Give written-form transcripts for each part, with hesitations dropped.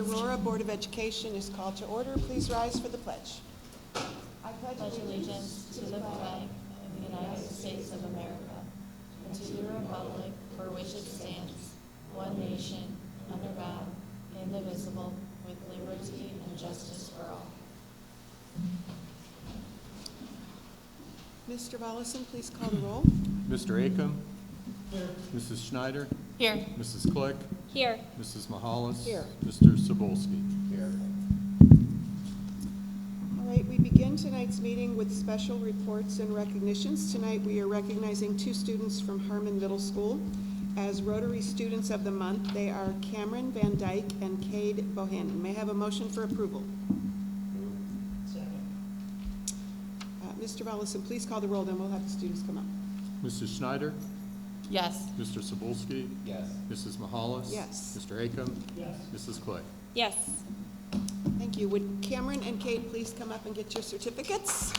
the Aurora Board of Education is called to order. Please rise for the pledge. I Pledge allegiance to the flag of the United States of America and to the republic for which it stands, one nation, under God, indivisible, with liberty and justice for all. Mr. Volleson, please call the roll. Mr. Acom. Here. Mrs. Schneider. Here. Mrs. Click. Here. Mrs. Mahalis. Here. Mr. Cebulski. Here. All right, we begin tonight's meeting with special reports and recognitions. Tonight we are recognizing two students from Harmon Middle School as Rotary Students of the Month. They are Cameron Van Dyke and Cade Bohannon. May I have a motion for approval? Mr. Volleson, please call the roll, then we'll have the students come up. Mrs. Schneider. Yes. Mr. Cebulski. Yes. Mrs. Mahalis. Yes. Mr. Acom. Yes. Mrs. Click. Yes. Thank you. Would Cameron and Cade please come up and get your certificates?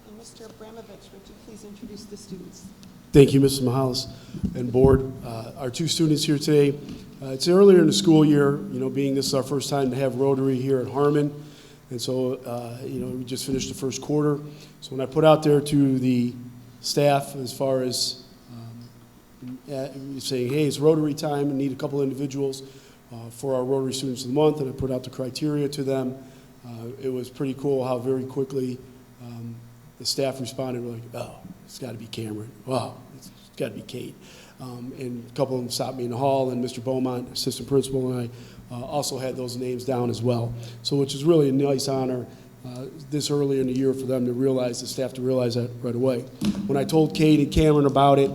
And Mr. Abramovich, would you please introduce the students? Thank you, Mrs. Mahalis and board. Our two students here today, it's earlier in the school year, being this is our first time to have Rotary here at Harmon. And so, we just finished the first quarter. So when I put out there to the staff as far as saying, hey, it's Rotary time and need a couple individuals for our Rotary Students of the Month, and I put out the criteria to them, it was pretty cool how very quickly the staff responded. We're like, oh, it's got to be Cameron. Wow, it's got to be Kate. And a couple of them stopped me in the hall, and Mr. Beaumont, assistant principal, and I also had those names down as well. So which is really a nice honor this early in the year for them to realize, the staff to realize that right away. When I told Kate and Cameron about it,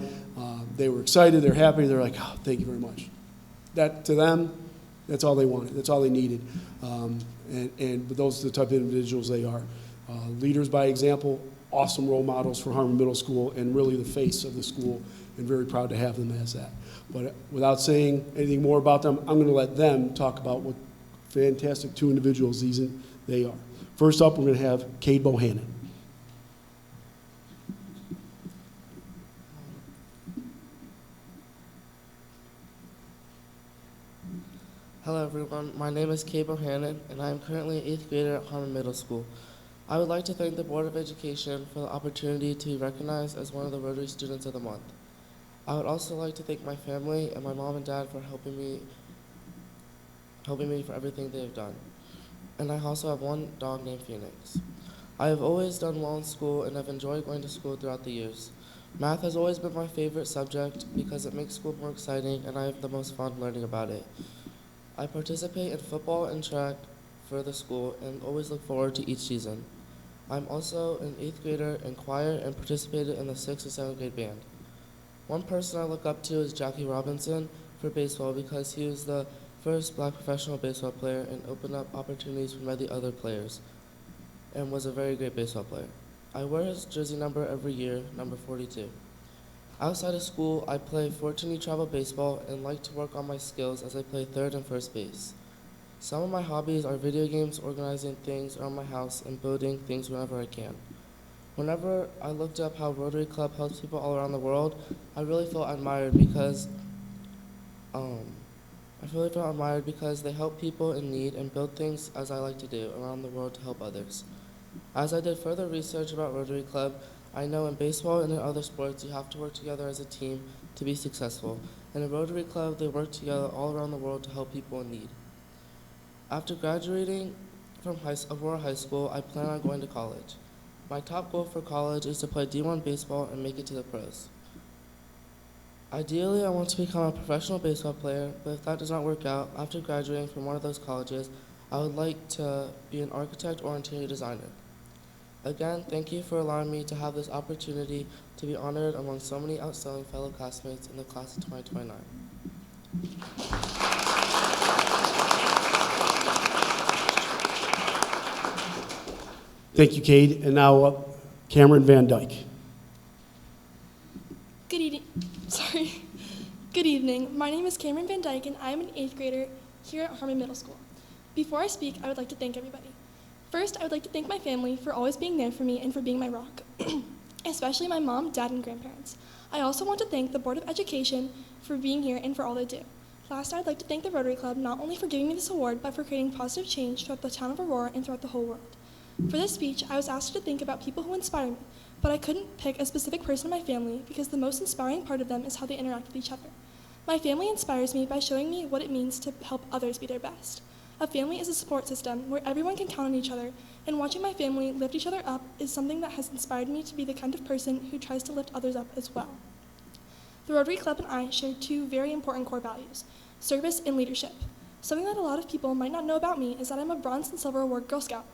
they were excited, they're happy, they're like, oh, thank you very much. That, to them, that's all they wanted, that's all they needed. But those are the type of individuals they are. Leaders by example, awesome role models for Harmon Middle School, and really the face of the school, and very proud to have them as that. But without saying anything more about them, I'm going to let them talk about what fantastic two individuals they are. First up, we're going to have Cade Bohannon. Hello everyone, my name is Cade Bohannon, and I am currently an 8th grader at Harmon Middle School. I would like to thank the Board of Education for the opportunity to be recognized as one of the Rotary Students of the Month. I would also like to thank my family and my mom and dad for helping me for everything they have done. And I also have one dog named Phoenix. I have always done well in school and have enjoyed going to school throughout the years. Math has always been my favorite subject because it makes school more exciting and I have the most fun learning about it. I participate in football and track for the school and always look forward to each season. I'm also an 8th grader in choir and participated in the 6th and 7th grade band. One person I look up to is Jackie Robinson for baseball because he was the first black professional baseball player and opened up opportunities for many other players and was a very great baseball player. I wear his jersey number every year, number 42. Outside of school, I play 14U travel baseball and like to work on my skills as I play third and first base. Some of my hobbies are video games, organizing things around my house, and building things whenever I can. Whenever I looked up how Rotary Club helps people all around the world, I really felt admired because they help people in need and build things as I like to do around the world to help others. As I did further research about Rotary Club, I know in baseball and in other sports you have to work together as a team to be successful. And in Rotary Club, they work together all around the world to help people in need. After graduating from Aurora High School, I plan on going to college. My top goal for college is to play D1 baseball and make it to the pros. Ideally, I want to become a professional baseball player, but if that does not work out, after graduating from one of those colleges, I would like to be an architect or interior designer. Again, thank you for allowing me to have this opportunity to be honored among so many outstanding fellow classmates in the class of 2029. Thank you, Cade. And now up, Cameron Van Dyke. Good evening. Sorry. Good evening. My name is Cameron Van Dyke, and I am an 8th grader here at Harmon Middle School. Before I speak, I would like to thank everybody. First, I would like to thank my family for always being there for me and for being my rock, especially my mom, dad, and grandparents. I also want to thank the Board of Education for being here and for all they do. Last, I would like to thank the Rotary Club not only for giving me this award, but for creating positive change throughout the town of Aurora and throughout the whole world. For this speech, I was asked to think about people who inspire me, but I couldn't pick a specific person in my family because the most inspiring part of them is how they interact with each other. My family inspires me by showing me what it means to help others be their best. A family is a support system where everyone can count on each other, and watching my family lift each other up is something that has inspired me to be the kind of person who tries to lift others up as well. The Rotary Club and I share two very important core values: service and leadership. Something that a lot of people might not know about me is that I'm a Bronze and Silver Award Girl Scout.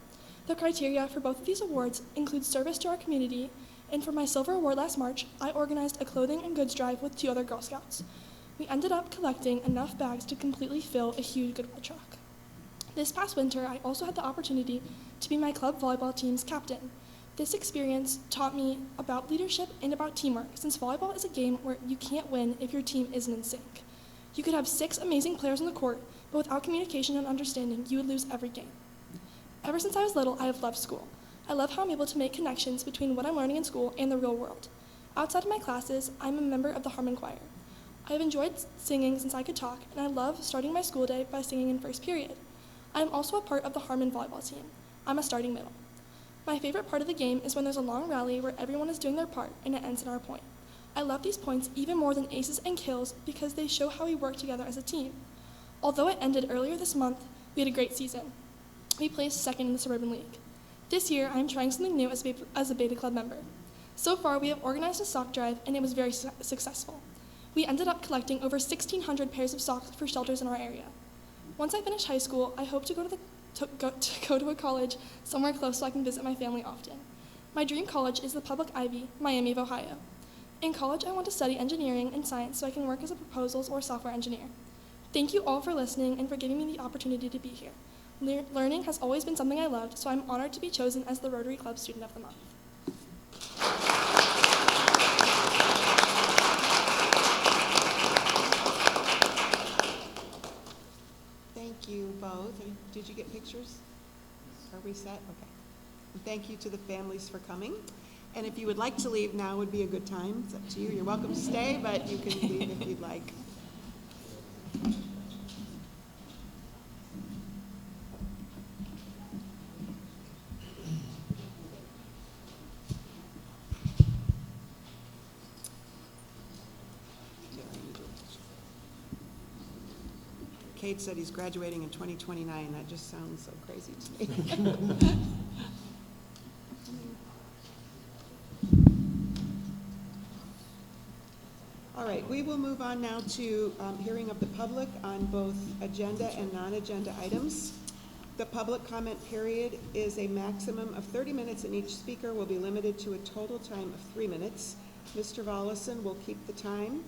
The criteria for both of these awards include service to our community, and for my Silver Award last March, I organized a clothing and goods drive with 2 other Girl Scouts. We ended up collecting enough bags to completely fill a huge Goodwill truck. This past winter, I also had the opportunity to be my club volleyball team's captain. This experience taught me about leadership and about teamwork, since volleyball is a game where you can't win if your team isn't in sync. You could have 6 amazing players on the court, but without communication and understanding, you would lose every game. Ever since I was little, I have loved school. I love how I'm able to make connections between what I'm learning in school and the real world. Outside of my classes, I'm a member of the Harmon Choir. I have enjoyed singing since I could talk, and I love starting my school day by singing in first period. I am also a part of the Harmon volleyball team. I'm a starting middle. My favorite part of the game is when there's a long rally where everyone is doing their part and it ends in our point. I love these points even more than aces and kills because they show how we work together as a team. Although it ended earlier this month, we had a great season. We placed second in the Suburban League. This year, I am trying something new as a Beta Club member. So far, we have organized a sock drive, and it was very successful. We ended up collecting over 1,600 pairs of socks for shelters in our area. Once I finish high school, I hope to go to a college somewhere close so I can visit my family often. My dream college is the Public Ivy, Miami of Ohio. In college, I want to study engineering and science so I can work as a proposals or software engineer. Thank you all for listening and for giving me the opportunity to be here. Learning has always been something I loved, so I'm honored to be chosen as the Rotary Club Student of the Month. Thank you both. Did you get pictures? Are we set? Okay. And thank you to the families for coming. And if you would like to leave, now would be a good time. It's up to you. You're welcome to stay, but you can leave if you'd like. Kate said he's graduating in 2029. That just sounds so crazy to me. All right, we will move on now to hearing of the public on both agenda and non-agenda items. The public comment period is a maximum of 30 minutes, and each speaker will be limited to a total time of 3 minutes. Mr. Volleson will keep the time.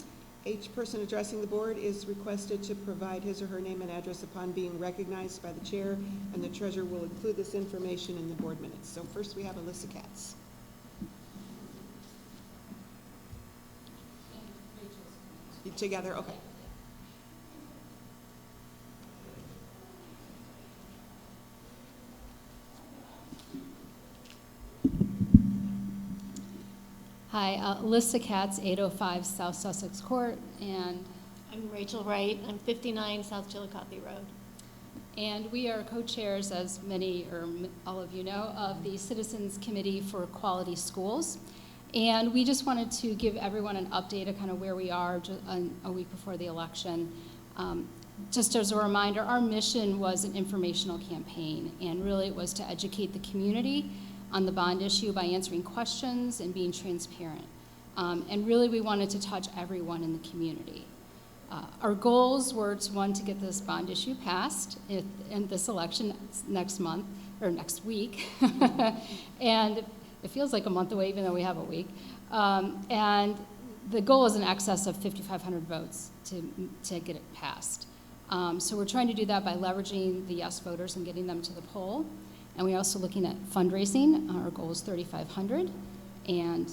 Each person addressing the board is requested to provide his or her name and address upon being recognized by the chair, and the treasurer will include this information in the board minutes. So first we have Alyssa Katz. You together? Okay. Hi, Alyssa Katz, 805 South Sussex Court, and I'm Rachel Wright. I'm 59 South Chillicothe Road. And we are co-chairs, as many or all of you know, of the Citizens Committee for Quality Schools. And we just wanted to give everyone an update of kind of where we are a week before the election. Just as a reminder, our mission was an informational campaign, and really it was to educate the community on the bond issue by answering questions and being transparent. And really we wanted to touch everyone in the community. Our goals were to get this bond issue passed in this election next month, or next week. And it feels like a month away even though we have a week. And the goal is in excess of 5,500 votes to get it passed. So we're trying to do that by leveraging the yes voters and getting them to the poll. And we're also looking at fundraising. Our goal is $3,500, and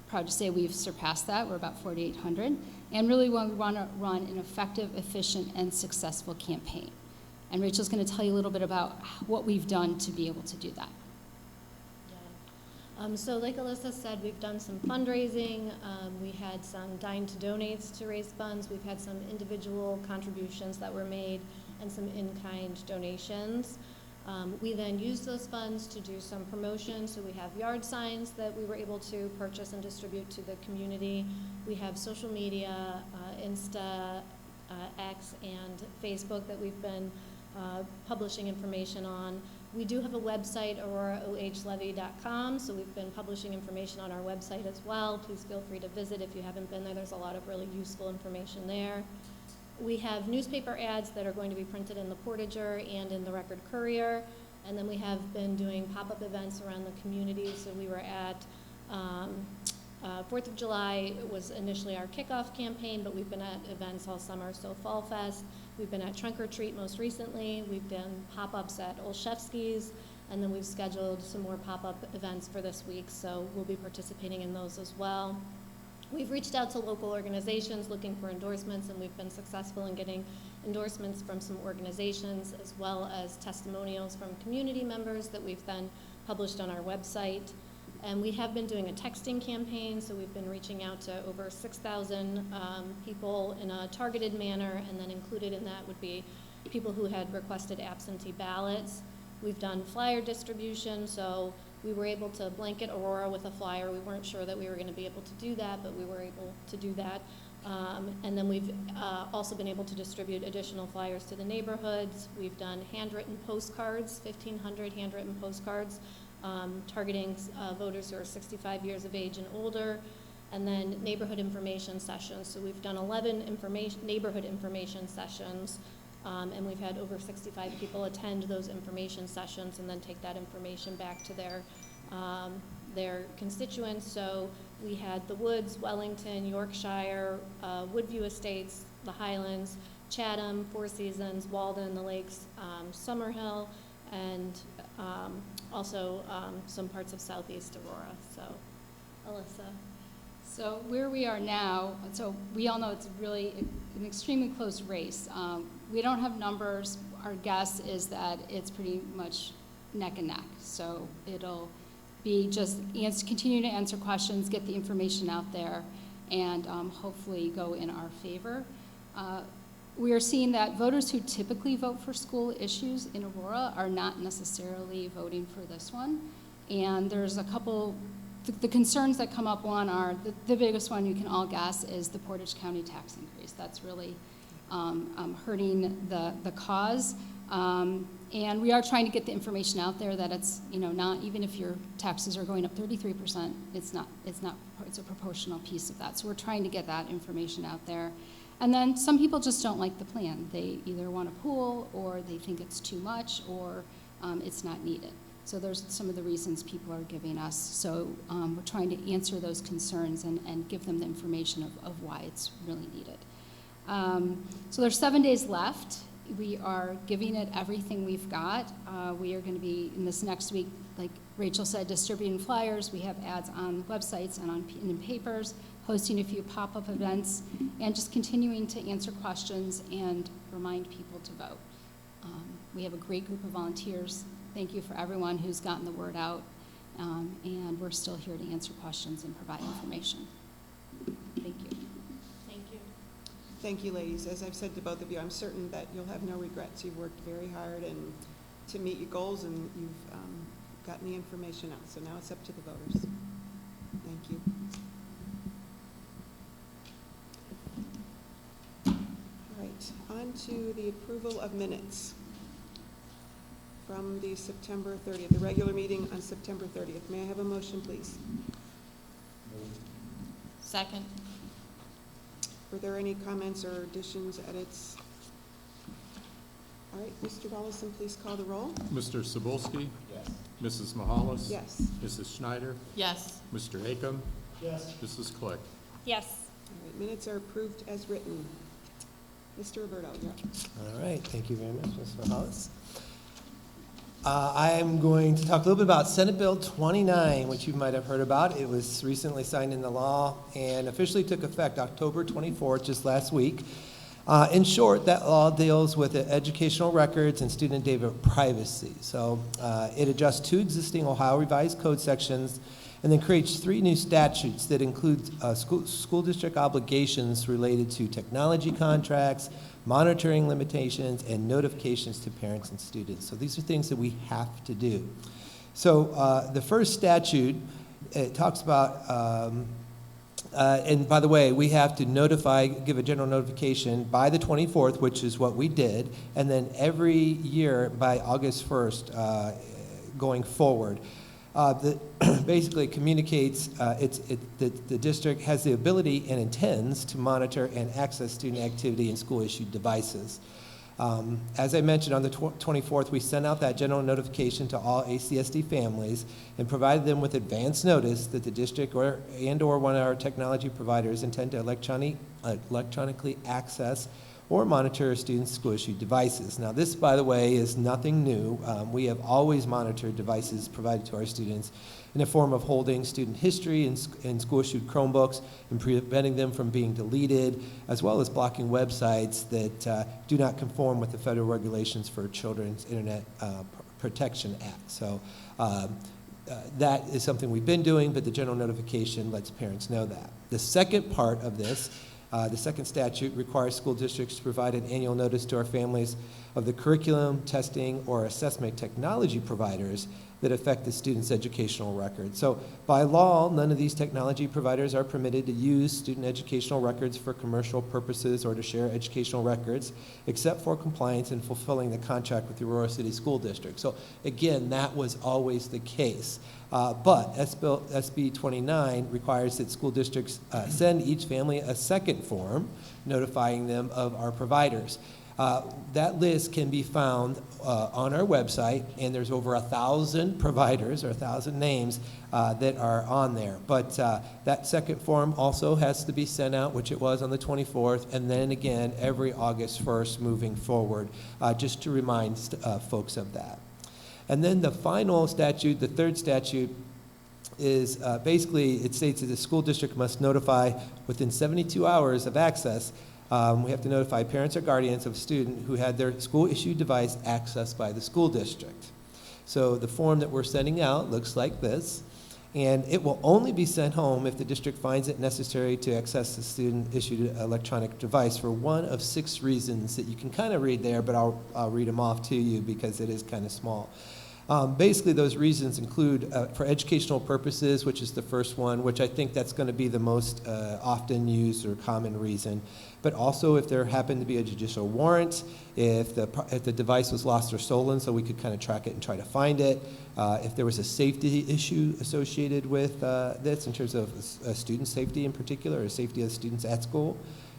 proud to say we've surpassed that. We're about $4,800, and really we want to run an effective, efficient, and successful campaign. And Rachel's going to tell you a little bit about what we've done to be able to do that. So like Alyssa said, we've done some fundraising. We had some Dine to Donates to raise funds. We've had some individual contributions that were made and some in-kind donations. We then used those funds to do some promotion. So we have yard signs that we were able to purchase and distribute to the community. We have social media, Insta, X, and Facebook that we've been publishing information on. We do have a website, auroraohlevy.com, so we've been publishing information on our website as well. Please feel free to visit if you haven't been there. There's a lot of really useful information there. We have newspaper ads that are going to be printed in the Portager and in the Record Courier, and then we have been doing pop-up events around the community. So we were at 4th of July was initially our kickoff campaign, but we've been at events all summer. So Fall Fest, we've been at Trunk or Treat most recently. We've done pop-ups at Olszewski's, and then we've scheduled some more pop-up events for this week. So we'll be participating in those as well. We've reached out to local organizations looking for endorsements, and we've been successful in getting endorsements from some organizations as well as testimonials from community members that we've then published on our website. And we have been doing a texting campaign, so we've been reaching out to over 6,000 people in a targeted manner, and then included in that would be people who had requested absentee ballots. We've done flyer distribution, so we were able to blanket Aurora with a flyer. We weren't sure that we were going to be able to do that, but we were able to do that. And then we've also been able to distribute additional flyers to the neighborhoods. We've done handwritten postcards, 1,500 handwritten postcards, targeting voters who are 65 years of age and older, and then neighborhood information sessions. So we've done 11 neighborhood information sessions, and we've had over 65 people attend those information sessions and then take that information back to their constituents. So we had the Woods, Wellington, Yorkshire, Woodview Estates, the Highlands, Chatham, Four Seasons, Walden, the Lakes, Summerhill, and also some parts of Southeast Aurora. So, Alyssa. So where we are now, so we all know it's really an extremely close race. We don't have numbers. Our guess is that it's pretty much neck and neck. So it'll be just continue to answer questions, get the information out there, and hopefully go in our favor. We are seeing that voters who typically vote for school issues in Aurora are not necessarily voting for this one. And there's a couple, the concerns that come up, one are, the biggest one you can all guess is the Portage County tax increase. That's really hurting the cause. And we are trying to get the information out there that it's, not, even if your taxes are going up 33%, it's a proportional piece of that. So we're trying to get that information out there. And then some people just don't like the plan. They either want a pool, or they think it's too much, or it's not needed. So there's some of the reasons people are giving us. So we're trying to answer those concerns and give them the information of why it's really needed. So there's 7 days left. We are giving it everything we've got. We are going to be, in this next week, like Rachel said, distributing flyers. We have ads on websites and in papers, hosting a few pop-up events, and just continuing to answer questions and remind people to vote. We have a great group of volunteers. Thank you for everyone who's gotten the word out, and we're still here to answer questions and provide information. Thank you. Thank you. Thank you, ladies. As I've said to both of you, I'm certain that you'll have no regrets. You've worked very hard and to meet your goals, and you've gotten the information out. So now it's up to the voters. Thank you. All right, on to the approval of minutes from the September 30th, the regular meeting on September 30th. May I have a motion, please? Second. Were there any comments or additions, edits? All right, Mr. Volleson, please call the roll. Mr. Cebulski? Yes. Mrs. Mahalis? Yes. Mrs. Schneider? Yes. Mr. Akam? Yes. Mrs. Click? Yes. All right, minutes are approved as written. Mr. Roberto, you're up. All right, thank you very much, Ms. Mahalis. I am going to talk a little bit about Senate Bill 29, which you might have heard about. It was recently signed into law and officially took effect October 24th, just last week. In short, that law deals with educational records and student data privacy. So it adjusts 2 existing Ohio Revised Code sections and then creates 3 new statutes that include school district obligations related to technology contracts, monitoring limitations, and notifications to parents and students. So these are things that we have to do. So the first statute, it talks about, and by the way, we have to notify, give a general notification by the 24th, which is what we did, and then every year by August 1st going forward. That basically communicates the district has the ability and intends to monitor and access student activity in school-issued devices. As I mentioned, on the 24th, we sent out that general notification to all ACSD families and provided them with advance notice that the district or one of our technology providers intend to electronically access or monitor students' school-issued devices. Now, this, by the way, is nothing new. We have always monitored devices provided to our students in the form of holding student history in school-issued Chromebooks and preventing them from being deleted, as well as blocking websites that do not conform with the federal regulations for Children's Internet Protection Act. So that is something we've been doing, but the general notification lets parents know that. The second part of this, the second statute, requires school districts to provide an annual notice to our families of the curriculum, testing, or assessment technology providers that affect the student's educational record. So by law, none of these technology providers are permitted to use student educational records for commercial purposes or to share educational records, except for compliance and fulfilling the contract with the Aurora City School District. So again, that was always the case. But SB 29 requires that school districts send each family a second form notifying them of our providers. That list can be found on our website, and there's over 1,000 providers or 1,000 names that are on there. But that second form also has to be sent out, which it was on the 24th, and then again every August 1st moving forward, just to remind folks of that. And then the final statute, the third statute, is basically, it states that the school district must notify within 72 hours of access. We have to notify parents or guardians of a student who had their school-issued device accessed by the school district. So the form that we're sending out looks like this, and it will only be sent home if the district finds it necessary to access the student-issued electronic device for one of 6 reasons that you can kind of read there, but I'll read them off to you because it is kind of small. Basically, those reasons include for educational purposes, which is the first one, which I think that's going to be the most often used or common reason, but also if there happened to be a judicial warrant, if the device was lost or stolen so we could kind of track it and try to find it, if there was a safety issue associated with this in terms of student safety in particular, or safety of students at school,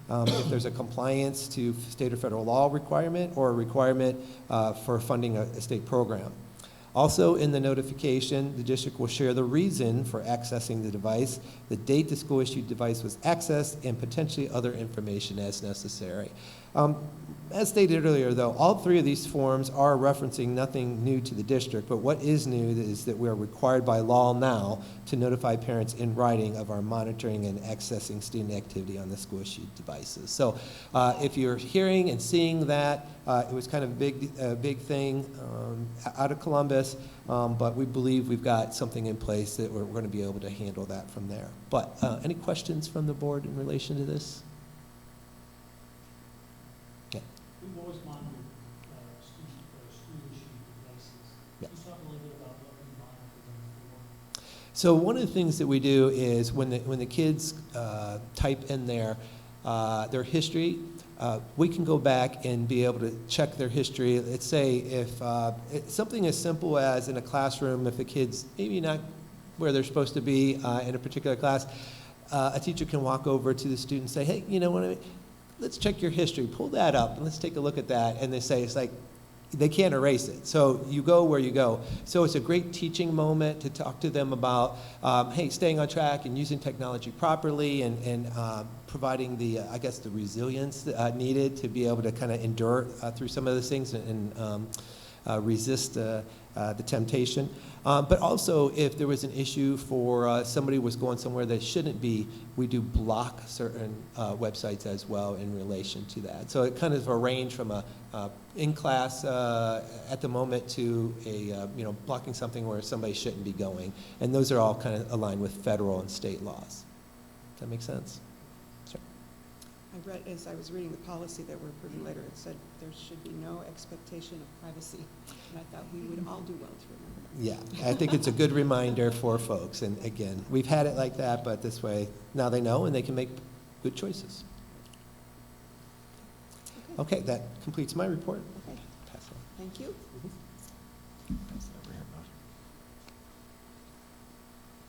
if there's a compliance to state or federal law requirement or a requirement for funding a state program. Also in the notification, the district will share the reason for accessing the device, the date the school-issued device was accessed, and potentially other information as necessary. As stated earlier, though, all 3 of these forms are referencing nothing new to the district, but what is new is that we are required by law now to notify parents in writing of our monitoring and accessing student activity on the school-issued devices. So if you're hearing and seeing that, it was kind of a big thing out of Columbus, but we believe we've got something in place that we're going to be able to handle that from there. But any questions from the board in relation to this? We've always monitored school-issued devices. Yeah. Can you talk a little bit about what we monitor them for? So one of the things that we do is when the kids type in their history, we can go back and be able to check their history. Let's say if it's something as simple as in a classroom, if the kid's maybe not where they're supposed to be in a particular class, a teacher can walk over to the student and say, hey, you know what, let's check your history, pull that up, and let's take a look at that. And they say, it's like, they can't erase it. So you go where you go. So it's a great teaching moment to talk to them about, hey, staying on track and using technology properly and providing the, I guess, the resilience needed to be able to kind of endure through some of those things and resist the temptation. But also, if there was an issue for somebody was going somewhere they shouldn't be, we do block certain websites as well in relation to that. So it kind of a range from a in class at the moment to a blocking something where somebody shouldn't be going, and those are all kind of aligned with federal and state laws. Does that make sense? Sure. I read, as I was reading the policy that we're approving later, it said there should be no expectation of privacy. And I thought we would all do well to remember that. Yeah, I think it's a good reminder for folks. And again, we've had it like that, but this way, now they know and they can make good choices. Okay, that completes my report. Okay, Pass it on. thank you. Pass it over here,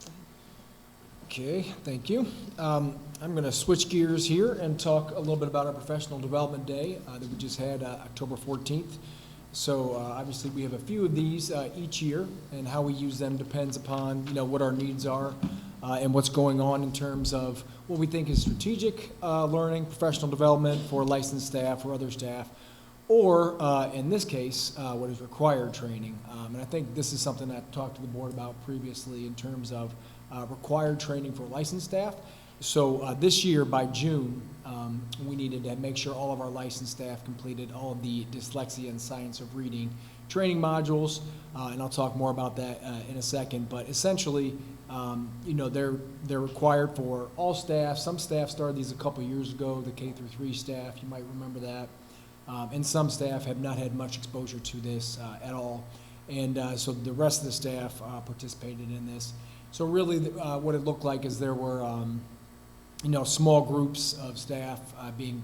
Bob. Okay, thank you. I'm going to switch gears here and talk a little bit about our Professional Development Day that we just had October 14th. So obviously we have a few of these each year, and how we use them depends upon what our needs are and what's going on in terms of what we think is strategic learning, professional development for licensed staff or other staff, or in this case, what is required training. And I think this is something I've talked to the board about previously in terms of required training for licensed staff. So this year, by June, we needed to make sure all of our licensed staff completed all of the dyslexia and science of reading training modules, and I'll talk more about that in a second. But essentially, they're required for all staff. Some staff started these a couple years ago, the K through 3 staff, you might remember that. And some staff have not had much exposure to this at all. And so the rest of the staff participated in this. So really what it looked like is there were small groups of staff being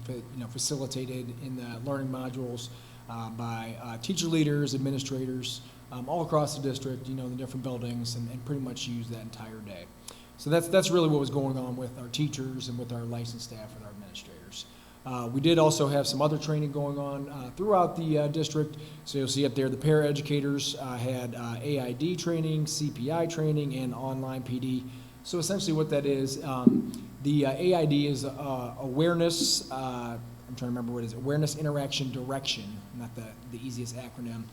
facilitated in the learning modules by teacher leaders, administrators, all across the district, the different buildings, and pretty much used that entire day. So that's really what was going on with our teachers and with our licensed staff and our administrators. We did also have some other training going on throughout the district. So you'll see up there the paraeducators had AID training, CPI training, and online PD. So essentially what that is, the AID is awareness, I'm trying to remember what it is, Awareness Interaction Direction, not the easiest acronym,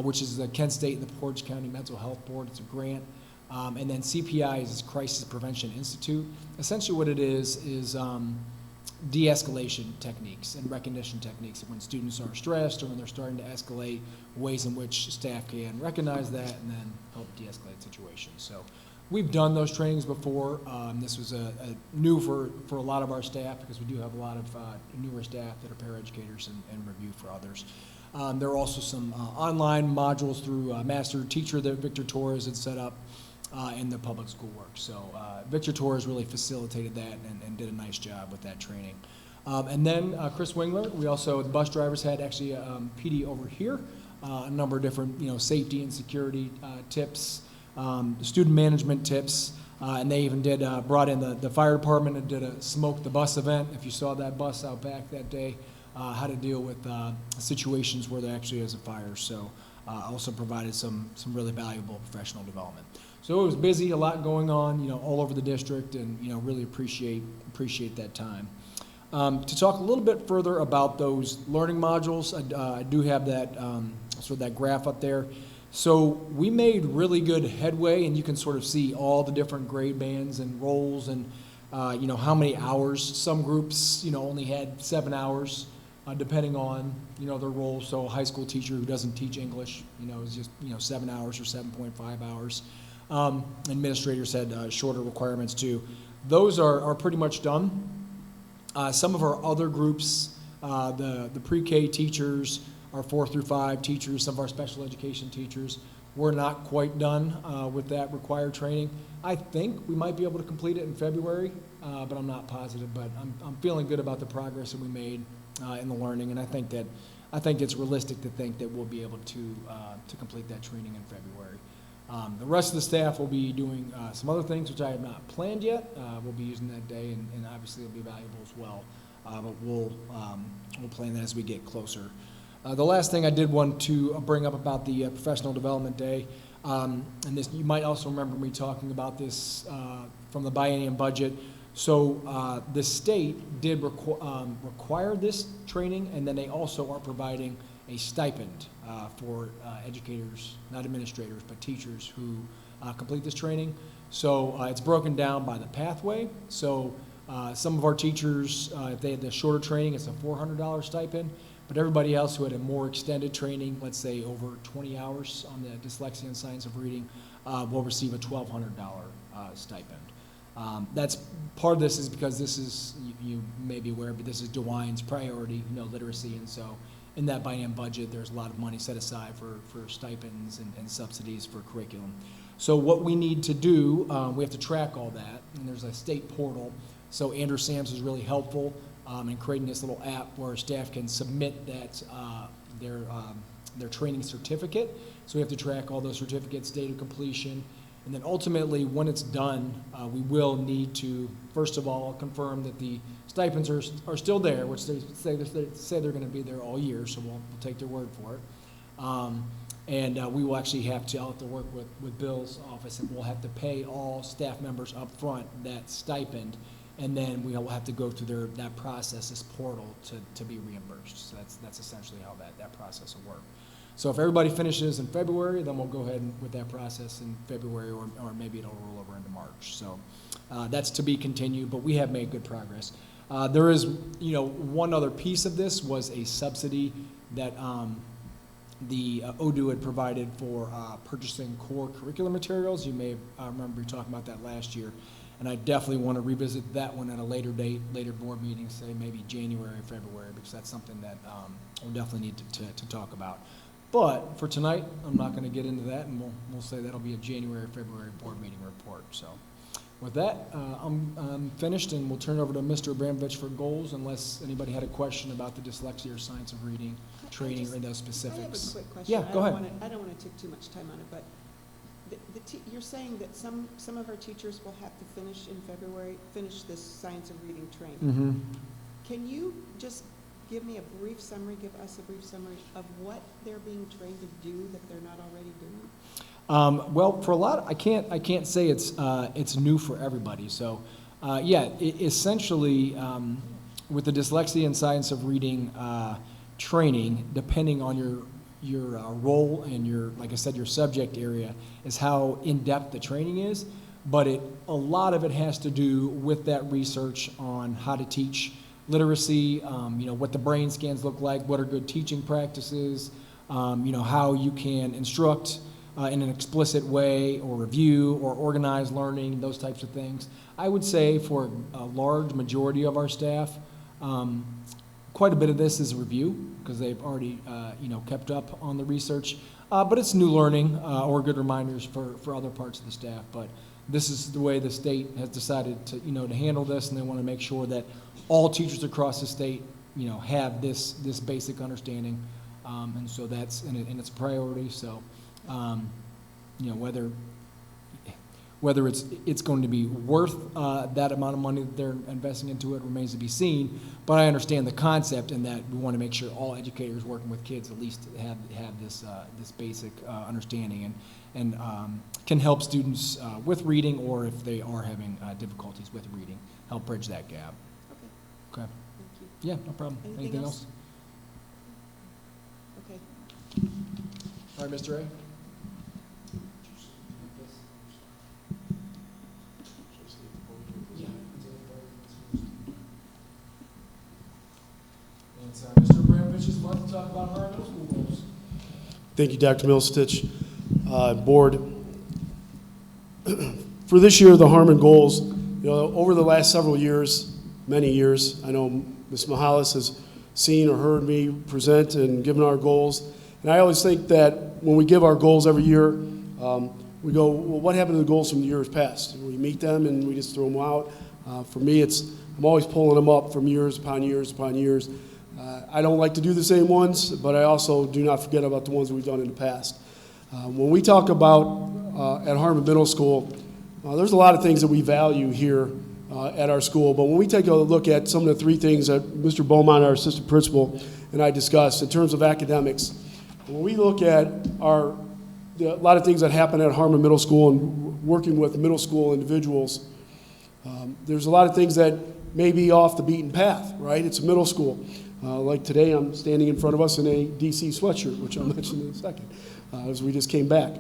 which is the Kent State and the Portage County Mental Health Board. It's a grant. And then CPI is Crisis Prevention Institute. Essentially what it is de-escalation techniques and recognition techniques when students are stressed or when they're starting to escalate, ways in which staff can recognize that and then help de-escalate situations. So we've done those trainings before. This was a new for a lot of our staff because we do have a lot of newer staff that are paraeducators and review for others. There are also some online modules through Master Teacher that Victor Torres had set up in the public school work. So Victor Torres really facilitated that and did a nice job with that training. And then Chris Wingler, the bus drivers had actually PD over here, a number of different safety and security tips, student management tips, and they even brought in the fire department and did a smoke the bus event. If you saw that bus out back that day, how to deal with situations where there actually is a fire. So also provided some really valuable professional development. So it was busy, a lot going on, all over the district, and really appreciate that time. To talk a little bit further about those learning modules, I do have that sort of that graph up there. So we made really good headway, and you can sort of see all the different grade bands and roles, and how many hours. Some groups only had 7 hours, depending on their role. So a high school teacher who doesn't teach English, is just 7 hours or 7.5 hours. Administrators had shorter requirements too. Those are pretty much done. Some of our other groups, the pre-K teachers, our 4 through 5 teachers, some of our special education teachers, we're not quite done with that required training. I think we might be able to complete it in February, but I'm not positive. But I'm feeling good about the progress that we made in the learning, and I think it's realistic to think that we'll be able to complete that training in February. The rest of the staff will be doing some other things which I have not planned yet. We'll be using that day, and obviously it'll be valuable as well. But we'll plan that as we get closer. The last thing I did want to bring up about the Professional Development Day, and this you might also remember me talking about this from the biennium budget. So the state did require this training, and then they also are providing a stipend for educators, not administrators, but teachers who complete this training. So it's broken down by the pathway. So some of our teachers, if they had the shorter training, it's a $400 stipend. But everybody else who had a more extended training, let's say over 20 hours on the dyslexia and science of reading, will receive a $1,200 stipend. That's part of this is because this is, you may be aware, but this is DeWine's priority, literacy, and so in that biennium budget, there's a lot of money set aside for stipends and subsidies for curriculum. So what we need to do, we have to track all that, and there's a state portal. So Andrew Sams is really helpful in creating this little app where staff can submit that their training certificate. So we have to track all those certificates, date of completion, and then ultimately, when it's done, we will need to, first of all, confirm that the stipends are still there, which they say they're going to be there all year, so we'll take their word for it. And we will actually have to work with Bill's office, and we'll have to pay all staff members up front that stipend, and then we'll have to go through that process, this portal, to be reimbursed. So that's essentially how that process will work. So if everybody finishes in February, then we'll go ahead with that process in February, or maybe it'll roll over into March. So that's to be continued, but we have made good progress. There is, one other piece of this was a subsidy that the ODU had provided for purchasing core curriculum materials. You may remember we talking about that last year. And I definitely want to revisit that one at a later date, later board meeting, say maybe January or February, because that's something that we'll definitely need to talk about. But for tonight, I'm not going to get into that, and we'll say that'll be a January or February board meeting report. So with that, I'm finished, and we'll turn it over to Mr. Abramovich for goals, unless anybody had a question about the dyslexia or science of reading training or those specifics. I have a quick question. Yeah, go ahead. I don't want to take too much time on it, but you're saying that some of our teachers will have to finish in February, finish this science of reading training. Mm-hmm. Can you just give us a brief summary of what they're being trained to do that they're not already doing? Well, for a lot, I can't say it's new for everybody. So, essentially, with the dyslexia and science of reading training, depending on your role and like I said, your subject area is how in-depth the training is. But a lot of it has to do with that research on how to teach literacy, what the brain scans look like, what are good teaching practices, how you can instruct in an explicit way or review or organize learning, those types of things. I would say for a large majority of our staff, quite a bit of this is review because they've already, kept up on the research. But it's new learning or good reminders for other parts of the staff. But this is the way the state has decided to, to handle this, and they want to make sure that all teachers across the state, have this basic understanding, and so that's and it's a priority. So, whether it's going to be worth that amount of money that they're investing into it remains to be seen. But I understand the concept, and that we want to make sure all educators working with kids at least have this basic understanding and can help students with reading, or if they are having difficulties with reading, help bridge that gap. Okay. Thank you. Yeah, no problem. Anything else? Okay. All right, Mr. A. Mr. Abramovich is about to talk about our middle school goals. Thank you, Dr. Milstich. Board, for this year, the Harmon goals, over the last several years, many years, I know Ms. Mahalis has seen or heard me present and given our goals. And I always think that when we give our goals every year, we go, well, what happened to the goals from the years past? We meet them and we just throw them out. For me, I'm always pulling them up from years upon years upon years. I don't like to do the same ones, but I also do not forget about the ones we've done in the past. When we talk about at Harmon Middle School, there's a lot of things that we value here at our school, but when we take a look at some of the three things that Mr. Beaumont, our assistant principal, and I discussed in terms of academics, when we look at a lot of things that happen at Harmon Middle School and working with middle school individuals, there's a lot of things that may be off the beaten path, right? It's a middle school. Like today, I'm standing in front of us in a DC sweatshirt, which I'll mention in a second, as we just came back.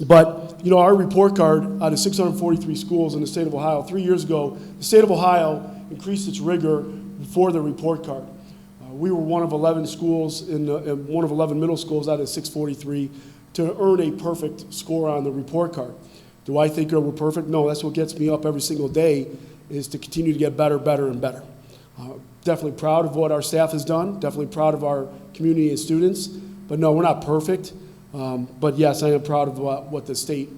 But, you know, our report card out of 643 schools in the state of Ohio, 3 years ago, the state of Ohio increased its rigor for the report card. We were one of 11 schools, one of 11 middle schools out of 643 to earn a perfect score on the report card. Do I think we're perfect? No, that's what gets me up every single day, is to continue to get better, better, and better. Definitely proud of what our staff has done, definitely proud of our community and students, but no, we're not perfect. But yes, I am proud of what the state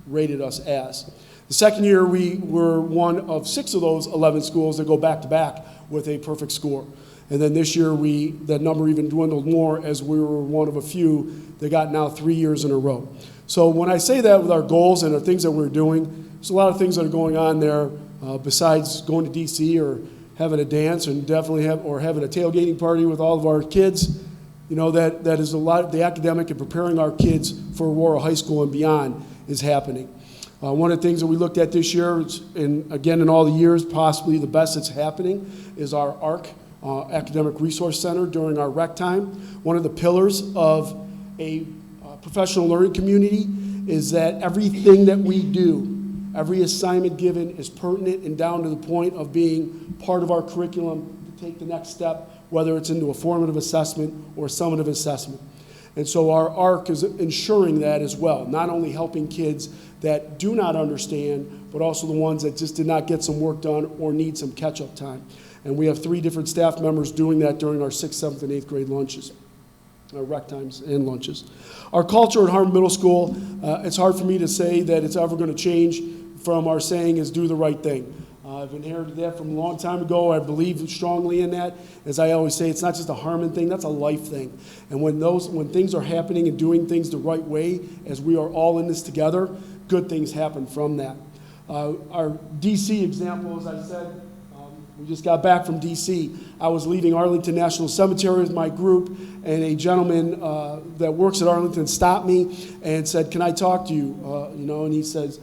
rated us as. The second year, we were one of 6 of those 11 schools that go back-to-back with a perfect score. And then this year, that number even dwindled more, as we were one of a few that got now 3 years in a row. So when I say that with our goals and the things that we're doing, there's a lot of things that are going on there besides going to DC or having a dance and definitely having a tailgating party with all of our kids. You know, that is a lot of the academic and preparing our kids for Aurora High School and beyond is happening. One of the things that we looked at this year, and again in all the years, possibly the best that's happening, is our ARC, Academic Resource Center, during our rec time. One of the pillars of a professional learning community is that everything that we do, every assignment given, is pertinent and down to the point of being part of our curriculum to take the next step, whether it's into a formative assessment or a summative assessment. And so our ARC is ensuring that as well, not only helping kids that do not understand, but also the ones that just did not get some work done or need some catch-up time. And we have 3 different staff members doing that during our 6th, 7th, and 8th grade lunches, our rec times and lunches. Our culture at Harmon Middle School, it's hard for me to say that it's ever going to change from our saying is do the right thing. I've inherited that from a long time ago. I believe strongly in that. As I always say, it's not just a Harmon thing, that's a life thing. And when things are happening and doing things the right way, as we are all in this together, good things happen from that. Our DC example, as I said, we just got back from DC. I was leaving Arlington National Cemetery with my group, and a gentleman that works at Arlington stopped me and said, "Can I talk to you?" And he says,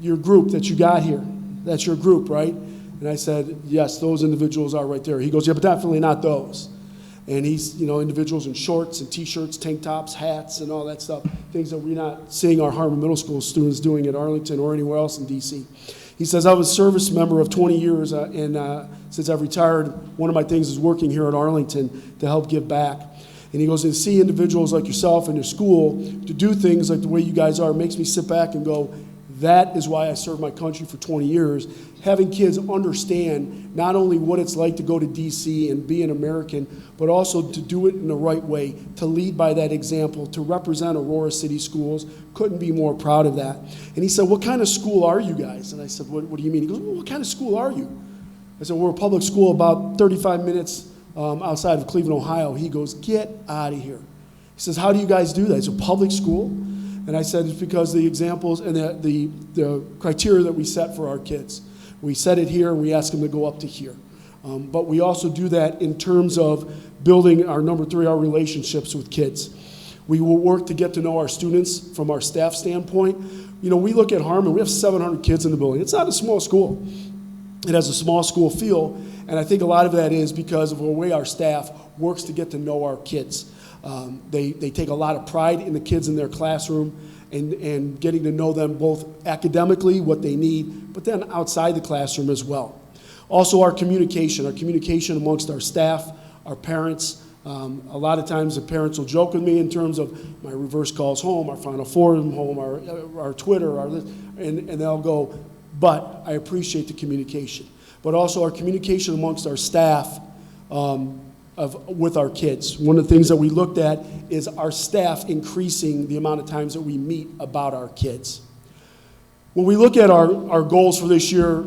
"Your group that you got here, that's your group, right?" And I said, "Yes, those individuals are right there." He goes, "Yeah, but definitely not those." And he's, individuals in shorts and T-shirts, tank tops, hats, and all that stuff, things that we're not seeing our Harmon Middle School students doing at Arlington or anywhere else in D.C. He says, "I was a service member of 20 years, and since I've retired, one of my things is working here at Arlington to help give back." And he goes, "And see individuals like yourself in your school to do things like the way you guys are makes me sit back and go, that is why I served my country for 20 years. Having kids understand not only what it's like to go to D.C. and be an American, but also to do it in the right way, to lead by that example, to represent Aurora City Schools. Couldn't be more proud of that." And he said, "What kind of school are you guys?" And I said, what do you mean?" He goes, "Well, what kind of school are you?" I said, "We're a public school about 35 minutes outside of Cleveland, Ohio." He goes, "Get out of here." He says, "How do you guys do that?" It's a public school? And I said, "It's because the examples and the criteria that we set for our kids. We set it here, and we ask them to go up to here. But we also do that in terms of building our number 3, our relationships with kids. We will work to get to know our students from our staff standpoint. We look at Harmon, we have 700 kids in the building. It's not a small school. It has a small school feel, and I think a lot of that is because of the way our staff works to get to know our kids. They take a lot of pride in the kids in their classroom and getting to know them both academically, what they need, but then outside the classroom as well. Also our communication amongst our staff, our parents. A lot of times the parents will joke with me in terms of my reverse calls home, our Final Forum home, our Twitter, and they'll go, "But I appreciate the communication." But also our communication amongst our staff with our kids. One of the things that we looked at is our staff increasing the amount of times that we meet about our kids. When we look at our goals for this year,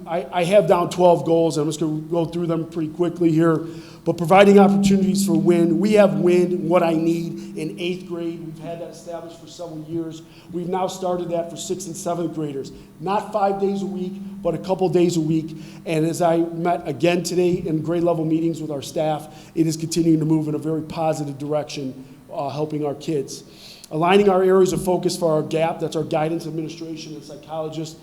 I have down 12 goals. I'm just going to go through them pretty quickly here. But providing opportunities for WIN. We have WIN, What I Need, in 8th grade. We've had that established for several years. We've now started that for 6th and 7th graders. Not 5 days a week, but a couple days a week. And as I met again today in grade level meetings with our staff, it is continuing to move in a very positive direction, helping our kids. Aligning our areas of focus for our GAP, that's our guidance administration and psychologist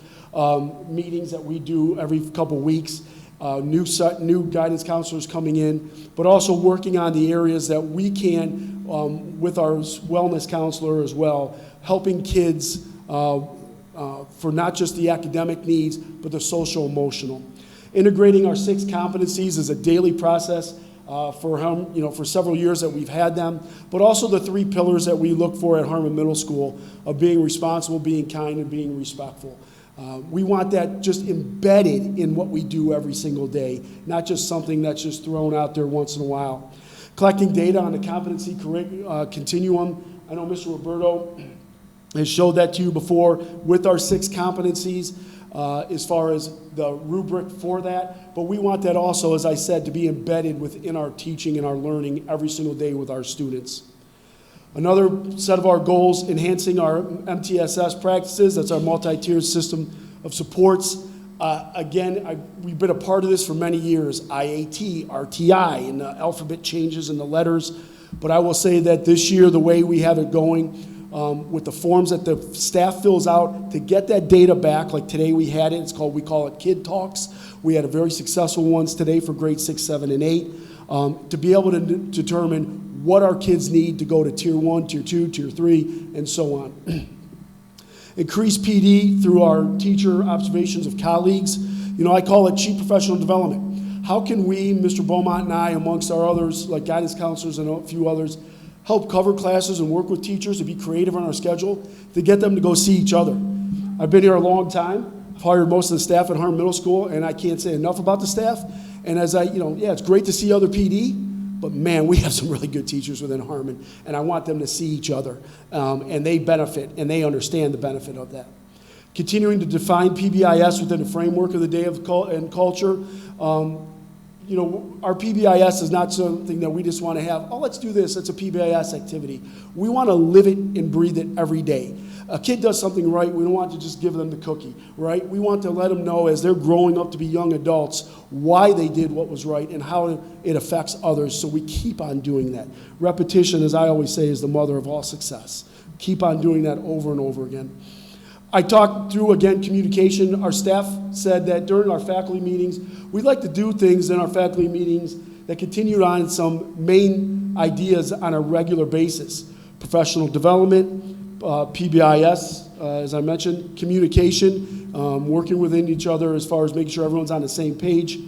meetings that we do every couple weeks. new guidance counselors coming in, but also working on the areas that we can, with our wellness counselor as well, helping kids for not just the academic needs, but the social emotional. Integrating our 6 competencies is a daily process for several years that we've had them, but also the 3 pillars that we look for at Harmon Middle School of being responsible, being kind, and being respectful. We want that just embedded in what we do every single day, not just something that's just thrown out there once in a while. Collecting data on the competency continuum. I know Mr. Roberto has showed that to you before with our 6 competencies as far as the rubric for that. But we want that also, as I said, to be embedded within our teaching and our learning every single day with our students. Another set of our goals, enhancing our MTSS practices. That's our multi-tiered system of supports. We've been a part of this for many years, IAT, RTI, and the alphabet changes and the letters. But I will say that this year, the way we have it going, with the forms that the staff fills out to get that data back, like today we had it, we call it Kid Talks. We had a very successful ones today for grades 6, 7, and 8, to be able to determine what our kids need to go to Tier 1, Tier 2, Tier 3, and so on. Increase PD through our teacher observations of colleagues. I call it cheap professional development. How can we, Mr. Beaumont and I, amongst our others, like guidance counselors and a few others, help cover classes and work with teachers to be creative on our schedule to get them to go see each other? I've been here a long time. I've hired most of the staff at Harmon Middle School, and I can't say enough about the staff. And as it's great to see other PD, but man, we have some really good teachers within Harmon, and I want them to see each other, and they benefit, and they understand the benefit of that. Continuing to define PBIS within the framework of the Day of Culture. Our PBIS is not something that we just want to have, let's do this, it's a PBIS activity. We want to live it and breathe it every day. A kid does something right, we don't want to just give them the cookie, right? We want to let them know as they're growing up to be young adults why they did what was right and how it affects others, so we keep on doing that. Repetition, as I always say, is the mother of all success. Keep on doing that over and over again. I talked through, again, communication. Our staff said that during our faculty meetings, we'd like to do things in our faculty meetings that continued on some main ideas on a regular basis. Professional development, PBIS, as I mentioned, communication, working within each other as far as making sure everyone's on the same page.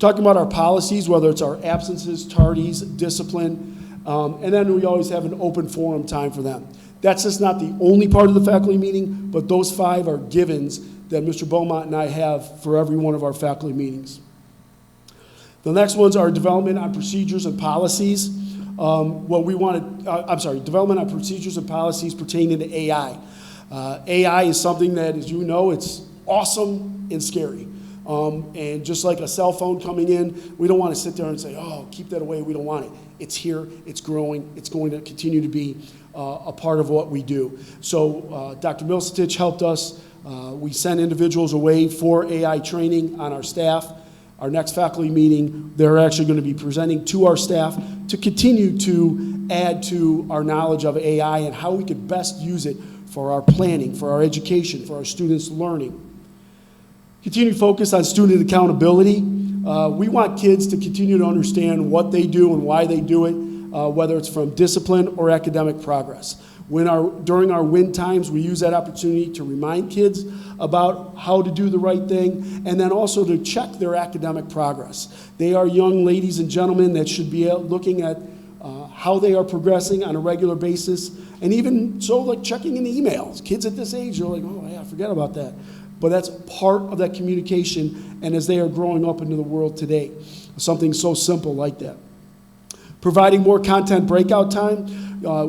Talking about our policies, whether it's our absences, tardies, discipline, and then we always have an open forum time for them. That's just not the only part of the faculty meeting, but those 5 are givens that Mr. Beaumont and I have for every one of our faculty meetings. The next ones are development on procedures and policies. Development on procedures and policies pertaining to AI. AI is something that, as you know, it's awesome and scary. And just like a cell phone coming in, we don't want to sit there and say, keep that away, we don't want it. It's here, it's growing, it's going to continue to be a part of what we do. So Dr. Milsatich helped us. We sent individuals away for AI training on our staff. Our next faculty meeting, they're actually going to be presenting to our staff to continue to add to our knowledge of AI and how we could best use it for our planning, for our education, for our students' learning. Continued focus on student accountability. We want kids to continue to understand what they do and why they do it, whether it's from discipline or academic progress. During our win times, we use that opportunity to remind kids about how to do the right thing, and then also to check their academic progress. They are young ladies and gentlemen that should be looking at how they are progressing on a regular basis, and even so, like checking in the emails. Kids at this age are like, I forget about that. But that's part of that communication, and as they are growing up into the world today, something so simple like that. Providing more content breakout time.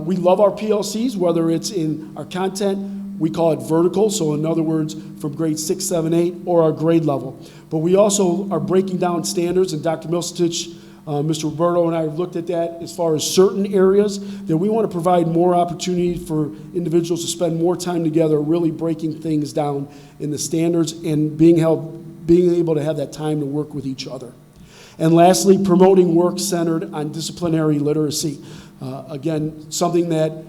We love our PLCs, whether it's in our content, we call it vertical, so in other words, from grade 6, 7, 8, or our grade level. But we also are breaking down standards, and Dr. Milsatich, Mr. Roberto and I have looked at that as far as certain areas that we want to provide more opportunity for individuals to spend more time together, really breaking things down in the standards and being able to have that time to work with each other. And lastly, promoting work centered on disciplinary literacy. Again, something that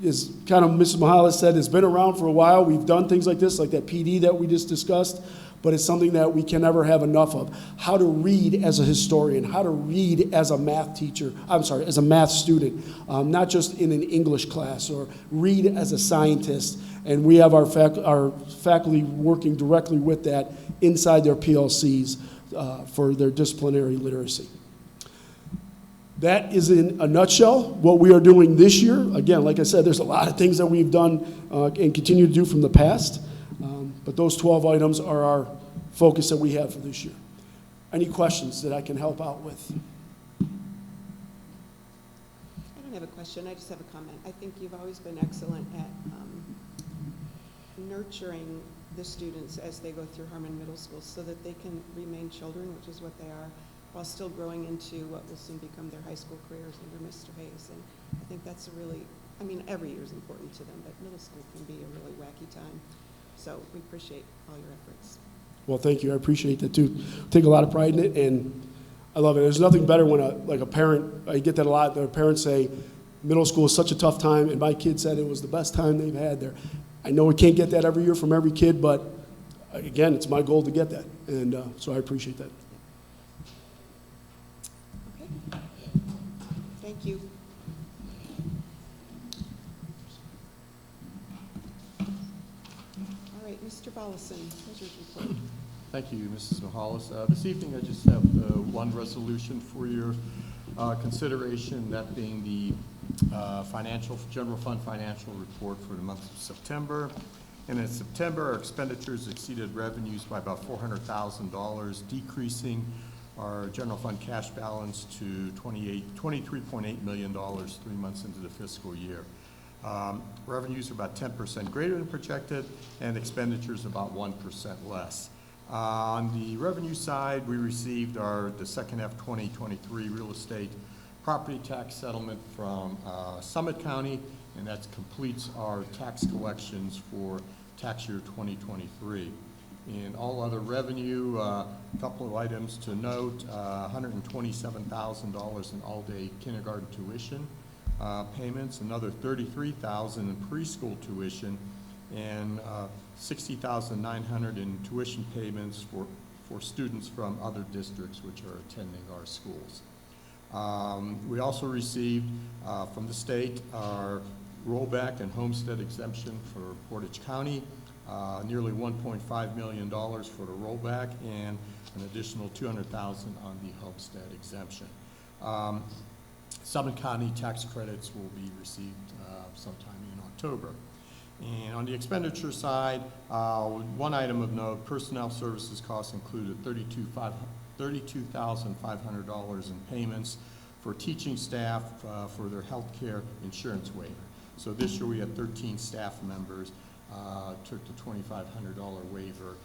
is kind of, Mrs. Mahalis said, has been around for a while. We've done things like this, like that PD that we just discussed. but it's something that we can never have enough of. How to read as a historian, how to read as a math teacher, as a math student, not just in an English class, or read as a scientist. And we have our faculty working directly with that inside their PLCs for their disciplinary literacy. That is in a nutshell what we are doing this year. Again, like I said, there's a lot of things that we've done and continue to do from the past, but those 12 items are our focus that we have for this year. Any questions that I can help out with? I don't have a question, I just have a comment. I think you've always been excellent at nurturing the students as they go through Harmon Middle School so that they can remain children, which is what they are, while still growing into what will soon become their high school careers under Mr. Hayes. And I think that's a really, I mean, every year is important to them, but middle school can be a really wacky time. So we appreciate all your efforts. Well, thank you. I appreciate that too. Take a lot of pride in it, and I love it. There's nothing better when a parent, I get that a lot, their parents say, middle school is such a tough time, and my kid said it was the best time they've had there. I know we can't get that every year from every kid, but again, it's my goal to get that, and so I appreciate that. Okay. Thank you. All right, Mr. Volleson, treasurer's report. Thank you, Mrs. Mahalis. This evening, I just have one resolution for your consideration, that being the general fund financial report for the month of September. And in September, our expenditures exceeded revenues by about $400,000, decreasing our general fund cash balance to $23.8 million 3 months into the fiscal year. Revenues are about 10% greater than projected, and expenditures about 1% less. On the revenue side, we received the second F 2023 real estate property tax settlement from Summit County, and that completes our tax collections for tax year 2023. In all other revenue, a couple of items to note: $127,000 in all-day kindergarten tuition payments, another $33,000 in preschool tuition, and $60,900 in tuition payments for students from other districts which are attending our schools. We also received from the state our rollback and homestead exemption for Portage County, nearly $1.5 million for the rollback, and an additional $200,000 on the homestead exemption. Summit County tax credits will be received sometime in October. And on the expenditure side, one item of note: personnel services costs included $32,500 in payments for teaching staff for their health care insurance waiver. So this year we had 13 staff members took the $2,500 waiver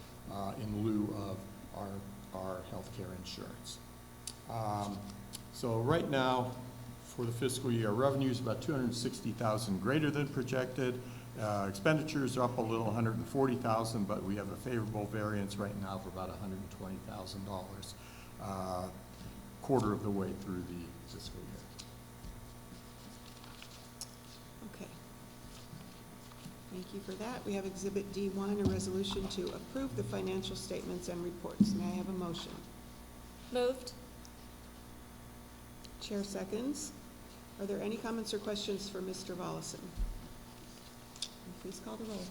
in lieu of our health care insurance. So right now, for the fiscal year, revenue is about $260,000 greater than projected. Expenditures are up a little, $140,000, but we have a favorable variance right now for about $120,000, quarter of the way through the fiscal year. Okay. Thank you for that. We have Exhibit D1, a resolution to approve the financial statements and reports. May I have a motion? Moved. Chair seconds. Are there any comments or questions for Mr. Volleson? Please call the roll.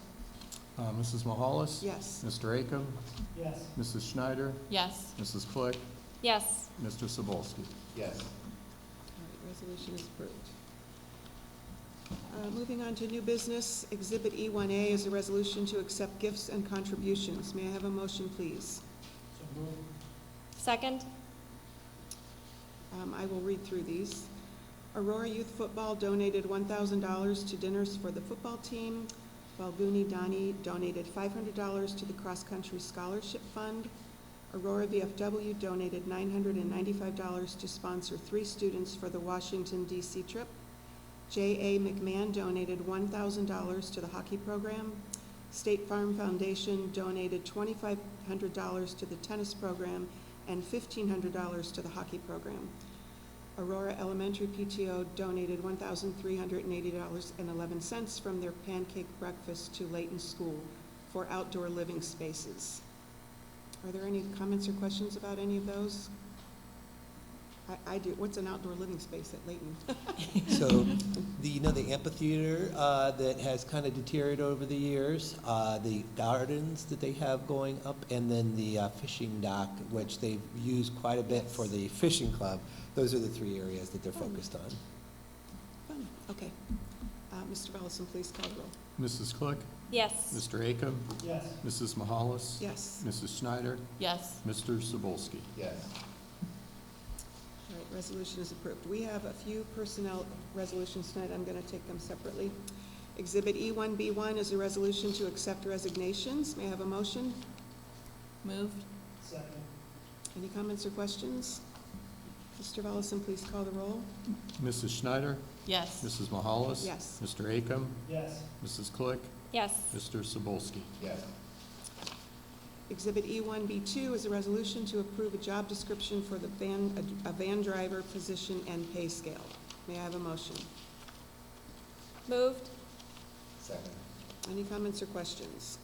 Mrs. Mahalis? Yes. Mr. Acom? Yes. Mrs. Schneider? Yes. Mrs. Flick? Yes. Mr. Sobolski? Yes. All right, resolution is approved. Moving on to new business, Exhibit E1A is a resolution to accept gifts and contributions. May I have a motion, please? So moved. Second? I will read through these. Aurora Youth Football donated $1,000 to dinners for the football team. Balguni Dani donated $500 to the Cross Country Scholarship Fund. Aurora VFW donated $995 to sponsor 3 students for the Washington, D.C. trip. J.A. McMahon donated $1,000 to the hockey program. State Farm Foundation donated $2,500 to the tennis program and $1,500 to the hockey program. Aurora Elementary PTO donated $1,380.11 from their pancake breakfast to Layton School for outdoor living spaces. Are there any comments or questions about any of those? I do. What's an outdoor living space at Layton? So, the amphitheater that has kind of deteriorated over the years, the gardens that they have going up, and then the fishing dock, which they've used quite a bit for the fishing club. Those are the three areas that they're focused on. Fun. Okay. Mr. Volleson, please call the roll. Mrs. Click? Yes. Mr. Acom? Yes. Mrs. Mahalis? Yes. Mrs. Schneider? Yes. Mr. Sobolski? Yes. All right, resolution is approved. We have a few personnel resolutions tonight. I'm going to take them separately. Exhibit E1B1 is a resolution to accept resignations. May I have a motion? Moved. Second. Any comments or questions? Mr. Volleson, please call the roll. Mrs. Schneider? Yes. Mrs. Mahalis? Yes. Mr. Acom? Yes. Mrs. Click? Yes. Mr. Sobolski? Yes. Exhibit E1B2 is a resolution to approve a job description for the van driver position and pay scale. May I have a motion? Moved. Second. Any comments or questions?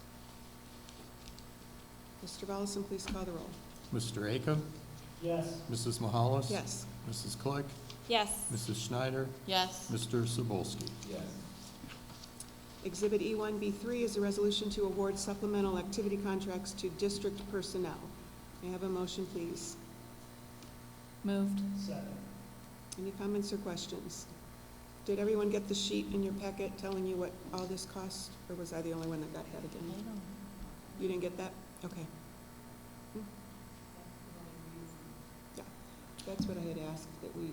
Mr. Volleson, please call the roll. Mr. Acom? Yes. Mrs. Mahalis? Yes. Mrs. Click? Yes. Mrs. Schneider? Yes. Mr. Sobolski? Yes. Exhibit E1B3 is a resolution to award supplemental activity contracts to district personnel. May I have a motion, please? Moved. Second. Any comments or questions? Did everyone get the sheet in your packet telling you what all this cost, or was I the only one that got that again? You didn't get that? Okay. Yeah, that's what I had asked, that we,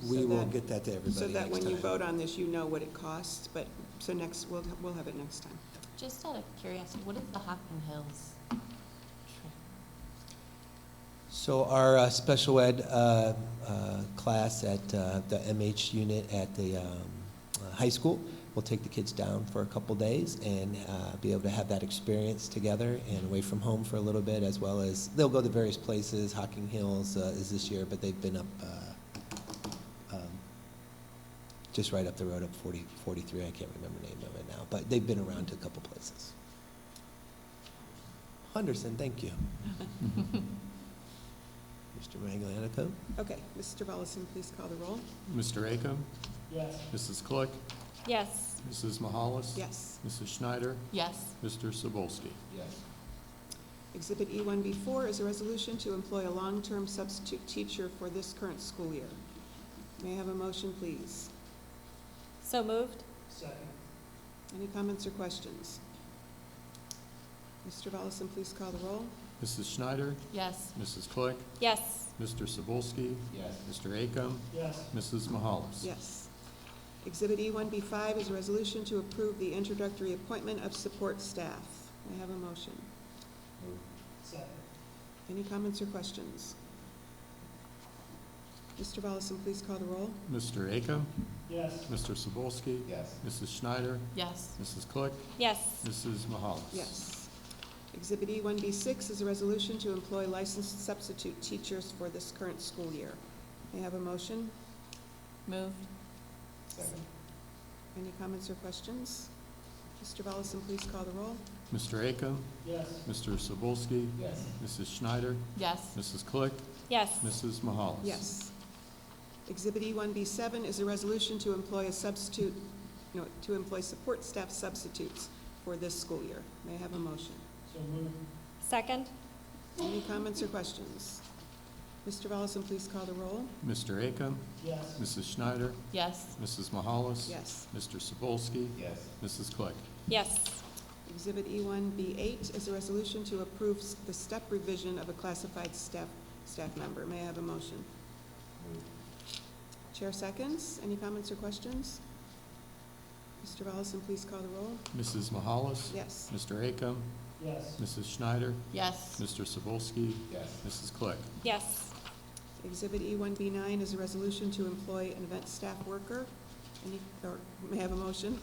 so We will that- get that to everybody So that when you next time. vote on this, you know what it costs, but, so next, we'll have it next time. Just out of curiosity, what is the Hocking Hills? So our special ed class at the MH unit at the high school will take the kids down for a couple days and be able to have that experience together and away from home for a little bit, as well as they'll go to various places. Hocking Hills is this year, but they've been up just right up the road, up 43. I can't remember the name of it now, but they've been around to a couple places. Henderson, thank you. Mr. Maglianico? Okay, Mr. Volleson, please call the roll. Mr. Acom? Yes. Mrs. Click? Yes. Mrs. Mahalis? Yes. Mrs. Schneider? Yes. Mr. Sobolski? Yes. Exhibit E1B4 is a resolution to employ a long-term substitute teacher for this current school year. May I have a motion, please? So moved. Second. Any comments or questions? Mr. Volleson, please call the roll. Mrs. Schneider? Yes. Mrs. Click? Yes. Mr. Sobolski? Yes. Mr. Acom? Yes. Mrs. Mahalis? Yes. Exhibit E1B5 is a resolution to approve the introductory appointment of support staff. May I have a motion? Move. Second. Any comments or questions? Mr. Volleson, please call the roll. Mr. Acom? Yes. Mr. Sobolski? Yes. Mrs. Schneider? Yes. Mrs. Click? Yes. Mrs. Mahalis? Yes. Exhibit E1B6 is a resolution to employ licensed substitute teachers for this current school year. May I have a motion? Moved. Second. Any comments or questions? Mr. Volleson, please call the roll. Mr. Acom? Yes. Mr. Sobolski? Yes. Mrs. Schneider? Yes. Mrs. Click? Yes. Mrs. Mahalis? Yes. Exhibit E1B7 is a resolution to employ to employ support staff substitutes for this school year. May I have a motion? So moved. Second. Any comments or questions? Mr. Volleson, please call the roll. Mr. Acom? Yes. Mrs. Schneider? Yes. Mrs. Mahalis? Yes. Mr. Sobolski? Yes. Mrs. Click? Yes. Exhibit E1B8 is a resolution to approve the step revision of a classified staff member. May I have a motion? Move. Chair seconds. Any comments or questions? Mr. Volleson, please call the roll. Mrs. Mahalis? Yes. Mr. Acom? Yes. Mrs. Schneider? Yes. Mr. Sobolski? Yes. Mrs. Click? Yes. Exhibit E1B9 is a resolution to employ an event staff worker. May I have a motion?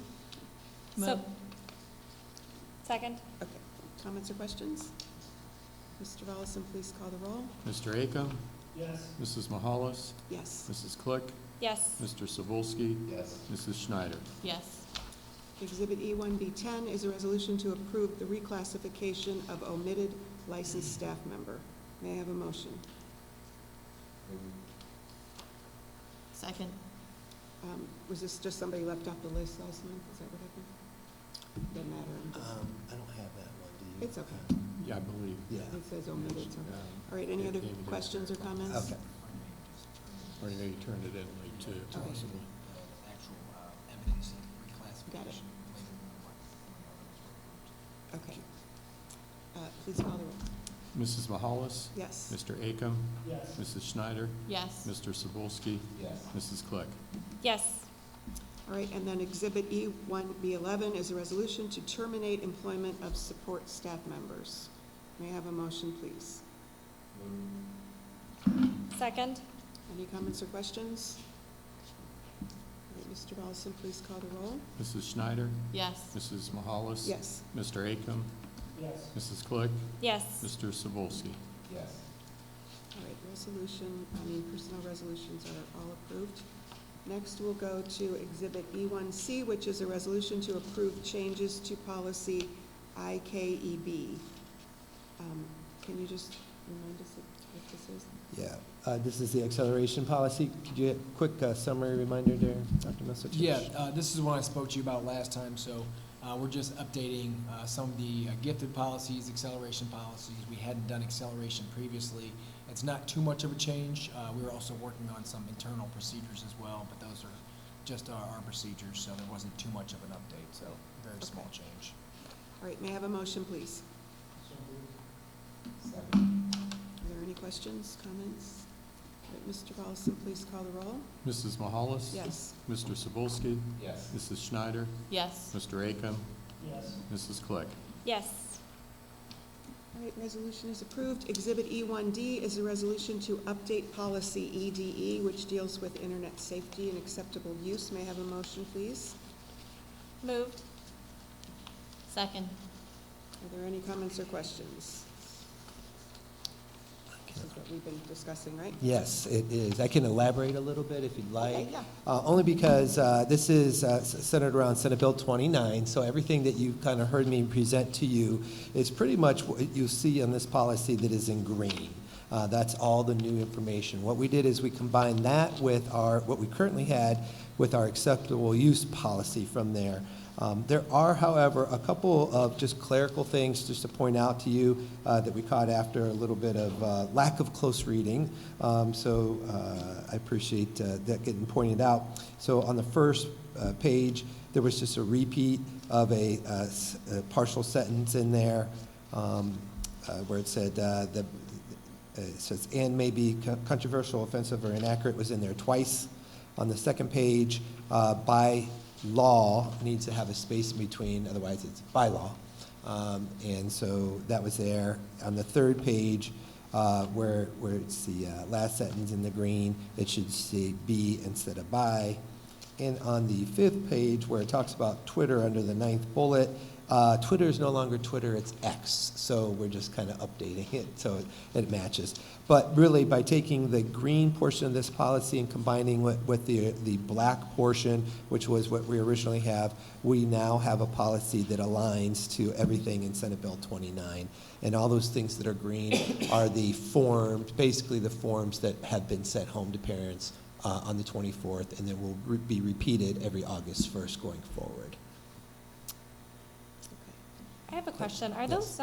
So. Second. Okay. Comments or questions? Mr. Volleson, please call the roll. Mr. Acom? Yes. Mrs. Mahalis? Yes. Mrs. Click? Yes. Mr. Sobolski? Yes. Mrs. Schneider? Yes. Exhibit E1B10 is a resolution to approve the reclassification of omitted licensed staff member. May I have a motion? Second. Was this just somebody left off the list last month? Is that what happened? Doesn't matter. I'm just- I don't have that one, do you? It's okay. Yeah, I believe. Yeah. It says omitted, so. All right, any other questions or comments? Okay. Or I know you turned it in late too, possibly. Actual evidence of reclassification. Got it. Okay. Please call the roll. Mrs. Mahalis? Yes. Mr. Akam? Yes. Mrs. Schneider? Yes. Mr. Cebulski? Yes. Mrs. Click? Yes. All right, and then Exhibit E1B11 is a resolution to terminate employment of support staff members. May I have a motion, please? Second? Any comments or questions? All right, Mr. Volleson, please call the roll. Mrs. Schneider? Yes. Mrs. Mahalis? Yes. Mr. Akam? Yes. Mrs. Click? Yes. Mr. Cebulski? Yes. All right, personnel resolutions are all approved. Next, we'll go to Exhibit E1C, which is a resolution to approve changes to policy IKEB. Can you just remind us of what this is? Yeah, this is the acceleration policy. Could you get a quick summary reminder there, Dr. Messerich? Yeah, this is one I spoke to you about last time, so we're just updating some of the gifted policies, acceleration policies. We hadn't done acceleration previously. It's not too much of a change. We were also working on some internal procedures as well, but those are just our procedures, so there wasn't too much of an update, so very small change. All right, may I have a motion, please? So moved. Second. Are there any questions, comments? All right, Mr. Volleson, please call the roll. Mrs. Mahalis? Yes. Mr. Cebulski? Yes. Mrs. Schneider? Yes. Mr. Akam? Yes. Mrs. Click? Yes. All right, resolution is approved. Exhibit E1D is a resolution to update policy EDE, which deals with internet safety and acceptable use. May I have a motion, please? Moved. Second. Are there any comments or questions? This is what we've been discussing, right? Yes, it is. I can elaborate a little bit if you'd like. Okay, yeah. Only because this is centered around Senate Bill 29, so everything that you kind of heard me present to you is pretty much what you see on this policy that is in green. That's all the new information. What we did is we combined that with what we currently had with our acceptable use policy from there. There are, however, a couple of just clerical things just to point out to you that we caught after a little bit of lack of close reading. So I appreciate that getting pointed out. So on the first page, there was just a repeat of a partial sentence in there where it said it says, and may be controversial, offensive, or inaccurate was in there twice. On the second page, by law needs to have a space in between, otherwise it's by law. And so that was there. On the third page, where it's the last sentence in the green, it should say be instead of by. And on the fifth page, where it talks about Twitter under the 9th bullet, Twitter is no longer Twitter, it's X. So we're just kind of updating it so it matches. But really, by taking the green portion of this policy and combining with the black portion, which was what we originally have, we now have a policy that aligns to everything in Senate Bill 29. And all those things that are green are the forms, basically the forms that have been sent home to parents on the 24th, and then will be repeated every August 1st going forward. I have a question. Are those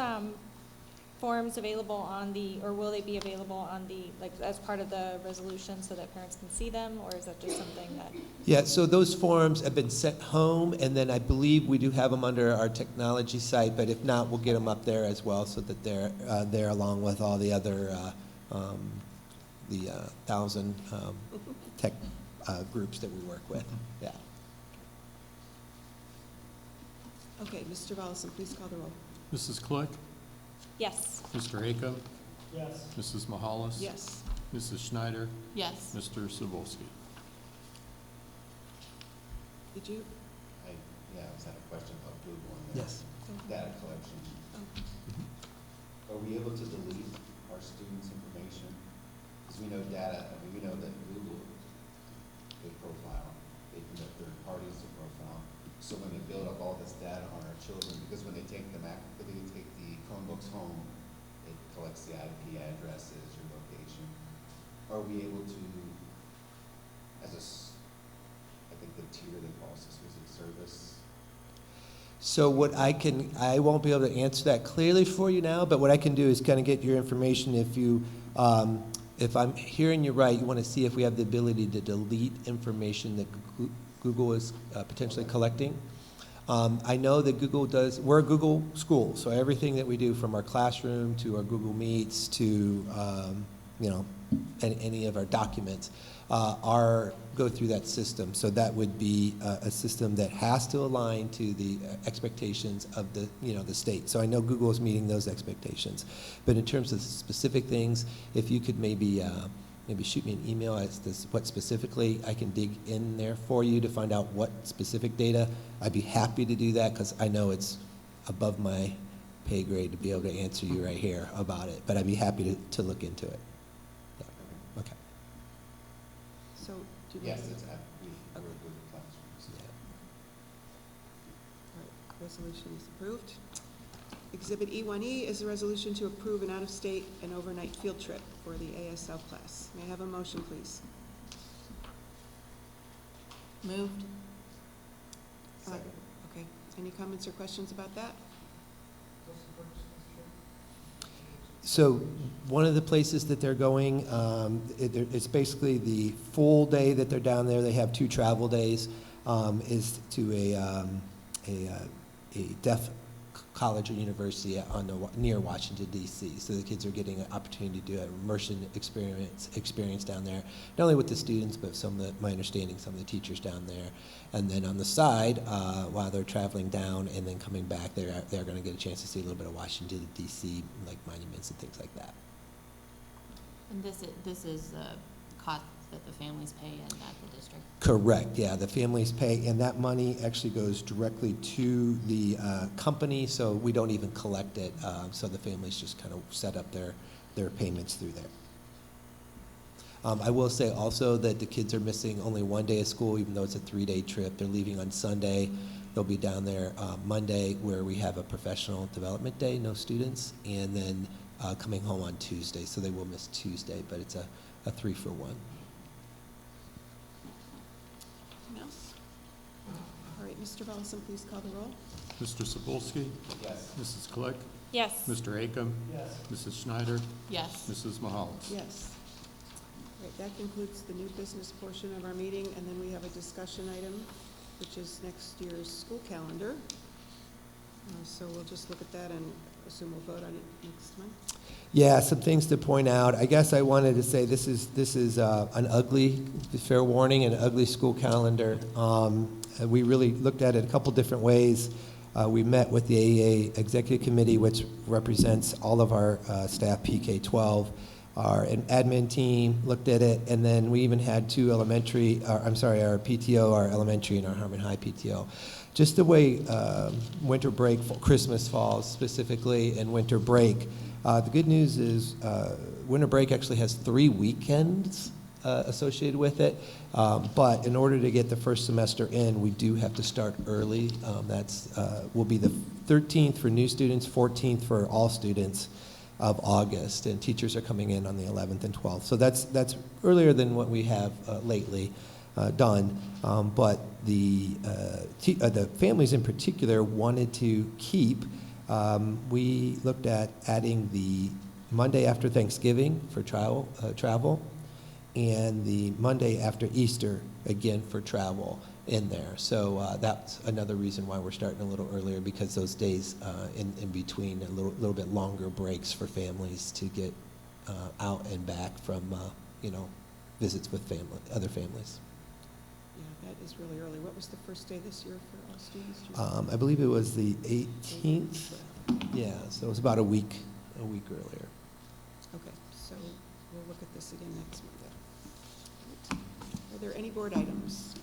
forms available on or will they be available on as part of the resolution so that parents can see them, or is that just something that? Yeah, so those forms have been sent home, and then I believe we do have them under our technology site, but if not, we'll get them up there as well so that they're there along with all the other, 1,000 tech groups that we work with, yeah. Okay, Mr. Volleson, please call the roll. Mrs. Click? Yes. Mr. Akam? Yes. Mrs. Mahalis? Yes. Mrs. Schneider? Yes. Mr. Cebulski? Did you? I just had a question about Google on that. Yes. Data collection. Are we able to delete our students' information? Because we know we know that Google, a profile, they can let third parties to profile. So when they build up all this data on our children, because when they take the Chromebooks home, it collects the IP addresses, your location. Are we able to, I think the tier they call us, was it service? So I won't be able to answer that clearly for you now, but what I can do is kind of get your information if I'm hearing you right, you want to see if we have the ability to delete information that Google is potentially collecting. I know that we're a Google school, so everything that we do from our classroom to our Google Meets to, any of our documents go through that system. So that would be a system that has to align to the expectations of the state. So I know Google is meeting those expectations. But in terms of specific things, if you could maybe shoot me an email as to what specifically I can dig in there for you to find out what specific data, I'd be happy to do that because I know it's above my pay grade to be able to answer you right here about it. But I'd be happy to look into it. Yeah. Okay. So, do you? Yes, it's we're with the classrooms. Yeah. All right, resolution is approved. Exhibit E1E is a resolution to approve an out-of-state and overnight field trip for the ASL class. May I have a motion, please? Moved. Second. Okay. Any comments or questions about that? So one of the places that they're going, it's basically the full day that they're down there. They have 2 travel days, is to a deaf college or university near Washington, D.C. So the kids are getting an opportunity to do an immersion experience down there, not only with the students, but my understanding, some of the teachers down there. And then on the side, while they're traveling down and then coming back, they're going to get a chance to see a little bit of Washington, D.C., like monuments and things like that. And this is the cost that the families pay in at the district? Correct, yeah, the families pay, and that money actually goes directly to the company, so we don't even collect it, so the families just kind of set up their payments through there. I will say also that the kids are missing only 1 day of school, even though it's a 3-day trip. They're leaving on Sunday. They'll be down there Monday, where we have a professional development day, no students, and then coming home on Tuesday, so they will miss Tuesday, but it's a 3-for-1. Anything else? All right, Mr. Volleson, please call the roll. Mr. Cebulski? Yes. Mrs. Click? Yes. Mr. Akam? Yes. Mrs. Schneider? Yes. Mrs. Mahalis? Yes. All right, that concludes the new business portion of our meeting, and then we have a discussion item, which is next year's school calendar. So we'll just look at that and assume we'll vote on it next month. Yeah, some things to point out. I guess I wanted to say this is an ugly, fair warning, an ugly school calendar. We really looked at it a couple different ways. We met with the AEA Executive Committee, which represents all of our staff, PK-12. Our admin team looked at it, and then we even had 2 elementary, our PTO, our elementary, and our Harmon High PTO. Just the way winter break, Christmas falls specifically, and winter break. The good news is winter break actually has 3 weekends associated with it, but in order to get the first semester in, we do have to start early. Will be the 13th for new students, 14th for all students of August, and teachers are coming in on the 11th and 12th. So that's earlier than what we have lately done, but the families in particular wanted to keep. We looked at adding the Monday after Thanksgiving for travel, and the Monday after Easter again for travel in there. So that's another reason why we're starting a little earlier, because those days in between, a little bit longer breaks for families to get out and back from visits with other families. Yeah, that is really early. What was the first day this year for all students? Do you remember? I believe it was the 18th. Yeah, so it was about a week earlier. Okay, so we'll look at this again next month. Are there any board items?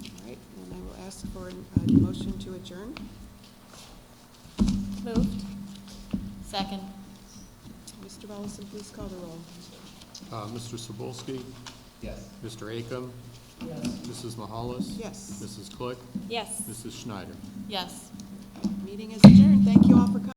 All right, and I will ask for a motion to adjourn. Moved. Second. Mr. Volleson, please call the roll. Mr. Cebulski? Yes. Mr. Akam? Yes. Mrs. Mahalis? Yes. Mrs. Click? Yes. Mrs. Schneider? Yes. Meeting is adjourned. Thank you all for coming.